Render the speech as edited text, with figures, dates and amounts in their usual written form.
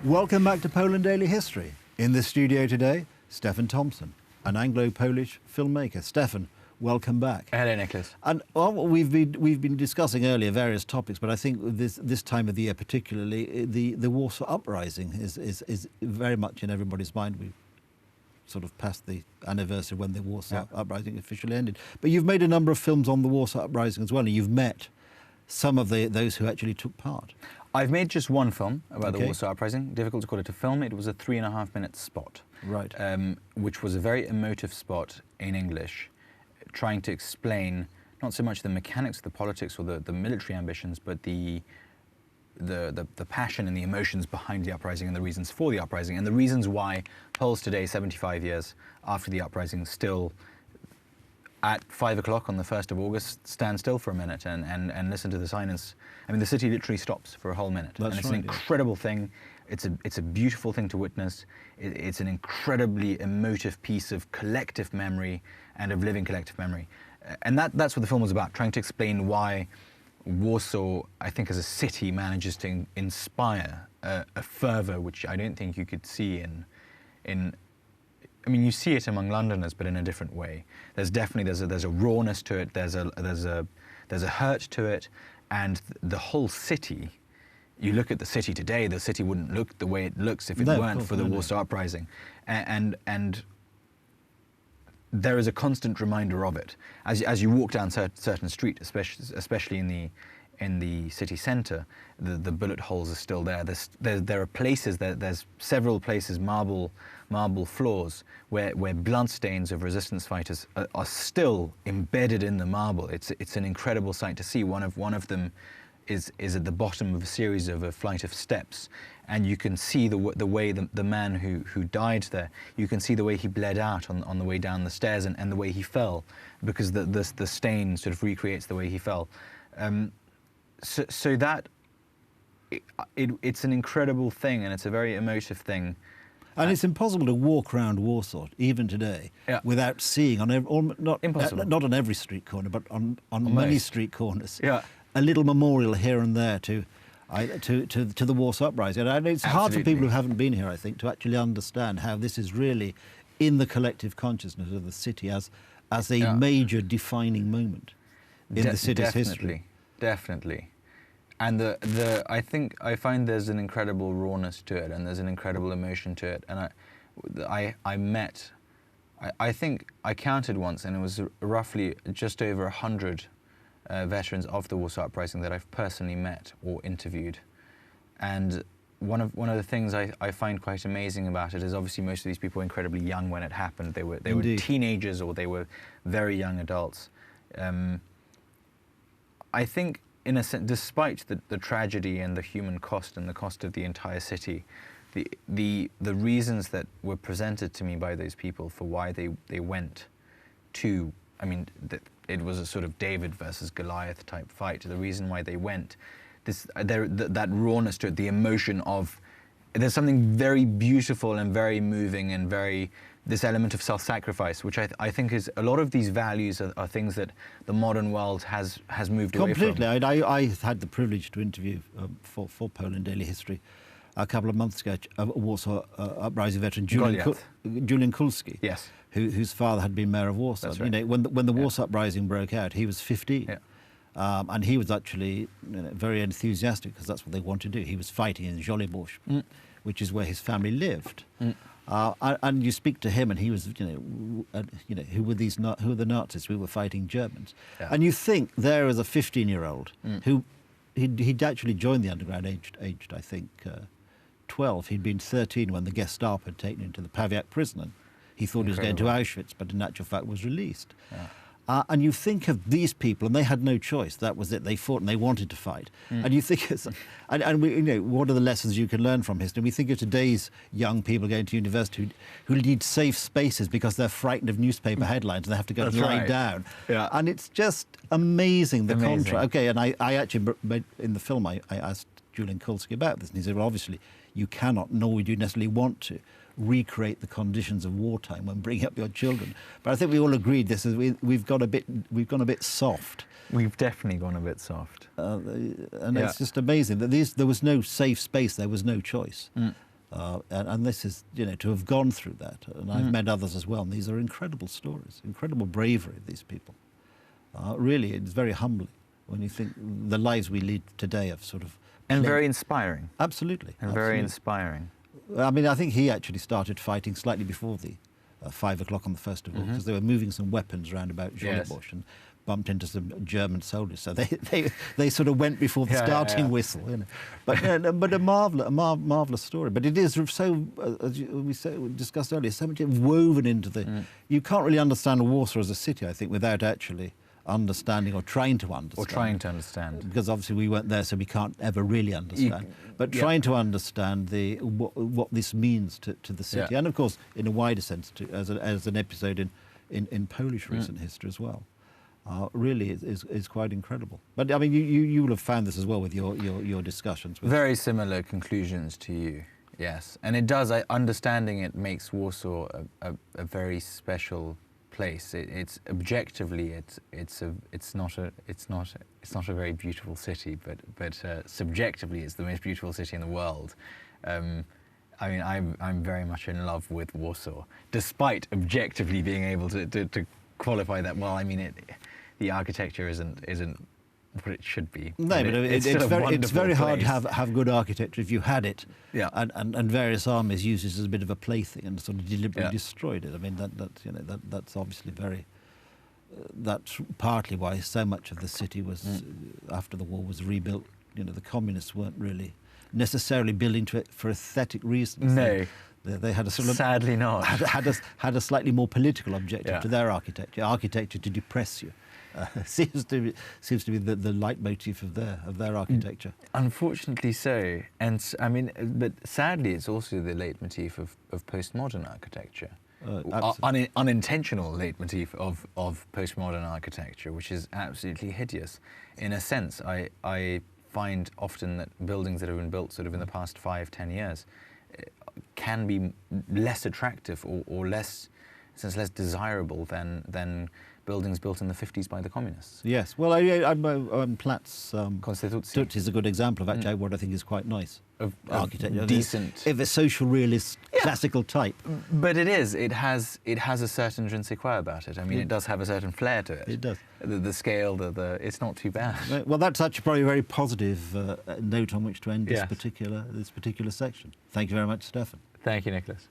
Welcome back to Poland Daily History. In the studio today, Stefan Tompson, an Anglo-Polish filmmaker. Stefan, welcome back. Hello, Nicholas. And well, we've been discussing earlier various topics, but I think this time of the year particularly, the Warsaw Uprising is very much in everybody's mind. We've sort of passed the anniversary when the Warsaw Uprising officially ended. But you've made a number of films on the Warsaw Uprising as well, and you've met some of those who actually took part. I've made just one film about the Warsaw Uprising. Difficult to call it a film. It was a 3.5-minute spot. Right. Which was a very emotive spot in English, trying to explain not so much the mechanics of the politics or the military ambitions, but the passion and the emotions behind the uprising and the reasons for the uprising and the reasons why Poles today, 75 years after the uprising, still at 5 o'clock on the 1st of August stand still for a minute and listen to the silence. I mean, the city literally stops for a whole minute. That's and it's right, an incredible thing. It's a beautiful thing to witness. It's an incredibly emotive piece of collective memory and of living collective memory. And that's what the film was about, trying to explain why Warsaw, I think, as a city, manages to inspire a fervour which I don't think you could see in. I mean, you see it among Londoners, but in a different way. There's definitely there's a rawness to it. There's a hurt to it, and the whole city. You look at the city today. The city wouldn't look the way it looks if it weren't for the Warsaw Uprising, and there is a constant reminder of it as you walk down certain street, especially in the city centre. The bullet holes are still there. There are places. There's several places, marble floors, where bloodstains of resistance fighters are still embedded in the marble. It's an incredible sight to see. One of them is at the bottom of a flight of steps, and you can see the way the man who died there. You can see the way he bled out on the way down the stairs and the way he fell, because the stain sort of recreates the way he fell. So that it's an incredible thing, and it's a very emotive thing. And it's impossible to walk around Warsaw, even today, without seeing not on every street corner, but on many street corners, a little memorial here and there to the Warsaw Uprising. And it's hard for people who haven't been here, I think, to actually understand how this is really in the collective consciousness of the city as a major defining moment in the city's history. Definitely. And I find there's an incredible rawness to it, and there's an incredible emotion to it. And I think I counted once, and it was roughly just over 100 veterans of the Warsaw Uprising that I've personally met or interviewed. And one of the things I find quite amazing about it is obviously most of these people were incredibly young when it happened. They were teenagers, or they were very young adults. I think, in a sense, despite the tragedy and the human cost and the cost of the entire city, the reasons that were presented to me by those people for why they went to, I mean, it was a sort of David versus Goliath type fight. The reason why they went, that rawness to it, the emotion of, there's something very beautiful and very moving and this element of self-sacrifice, which I think is a lot of these values are things that the modern world has moved away from. Completely. I had the privilege to interview for Poland Daily History a couple of months ago a Warsaw Uprising veteran, Julian Kolski, yes, whose father had been mayor of Warsaw. That's right. You know, when the Warsaw Uprising broke out, he was 15. Yeah. And he was actually very enthusiastic, because that's what they wanted to do. He was fighting in Żoliborz, which is where his family lived. And you speak to him, and he was, who were the Nazis? We were fighting Germans. Yeah. And you think there is a 15-year-old who he'd actually joined the underground aged I think 12. He'd been 13 when the Gestapo had taken him to the Pawiak prison. And he thought he was going to Auschwitz, but in actual fact was released. Yeah. And you think of these people, and they had no choice. That was it. They fought and they wanted to fight. And you think, and we, what are the lessons you can learn from history? We think of today's young people going to university who need safe spaces because they're frightened of newspaper headlines and they have to go and lie down. Yeah. And it's just amazing, the contrast. Okay, and I actually, in the film, I asked Julian Kolski about this, and he said, well, obviously, you cannot, nor would you necessarily want to, recreate the conditions of wartime when bringing up your children. But I think we all agreed we've gone a bit soft. We've definitely gone a bit soft. And it's just amazing that there was no safe space, there was no choice. And this is, to have gone through that. And I've met others as well, and these are incredible stories, incredible bravery of these people. Really, it's very humbling when you think the lives we lead today of sort of... And very inspiring. Absolutely. And very inspiring. I mean, I think he actually started fighting slightly before the 5 o'clock on the 1st of August, because they were moving some weapons around about Jolibosch and bumped into some German soldiers. So they sort of went before the starting whistle. But a marvellous story. But it is so, as we discussed earlier, so much woven into the... You can't really understand Warsaw as a city, I think, without actually understanding or trying to understand. Because obviously we weren't there, so we can't ever really understand. But trying to understand what this means to the city. And of course, in a wider sense, as an episode in Polish recent history as well. Really is quite incredible. But I mean, you will have found this as well with your discussions. Very similar conclusions to you, yes. And it does, understanding it makes Warsaw a very special place. It's objectively, it's not a very beautiful city, but subjectively, it's the most beautiful city in the world. I mean, I'm very much in love with Warsaw, despite objectively being able to qualify that. Well, I mean, the architecture isn't what it should be. No, but it's very hard to have good architecture if you had it, and various armies used it as a bit of a plaything and sort of deliberately destroyed it. I mean, that's obviously very. That's partly why so much of the city was after the war was rebuilt. The communists weren't really necessarily building to it for aesthetic reasons. No. They had a sort of sadly not had a slightly more political objective to their architecture to depress you. Seems to be the leitmotif of their architecture. Unfortunately so, and I mean, but sadly, it's also the leitmotif of postmodern architecture. Unintentional leitmotif of postmodern architecture, which is absolutely hideous. In a sense, I find often that buildings that have been built sort of in the past 5-10 years can be less attractive or less desirable than buildings built in the 50s by the communists. Yes, well, Platt's Constitution is a good example of actually what I think is quite nice. Of architecture, decent, if a social realist, classical type. But it has a certain je ne sais quoi about it. I mean, it does have a certain flair to it. It does. The scale, it's not too bad. Well, that's actually probably a very positive note on which to end this particular section. Thank you very much, Stefan. Thank you, Nicholas.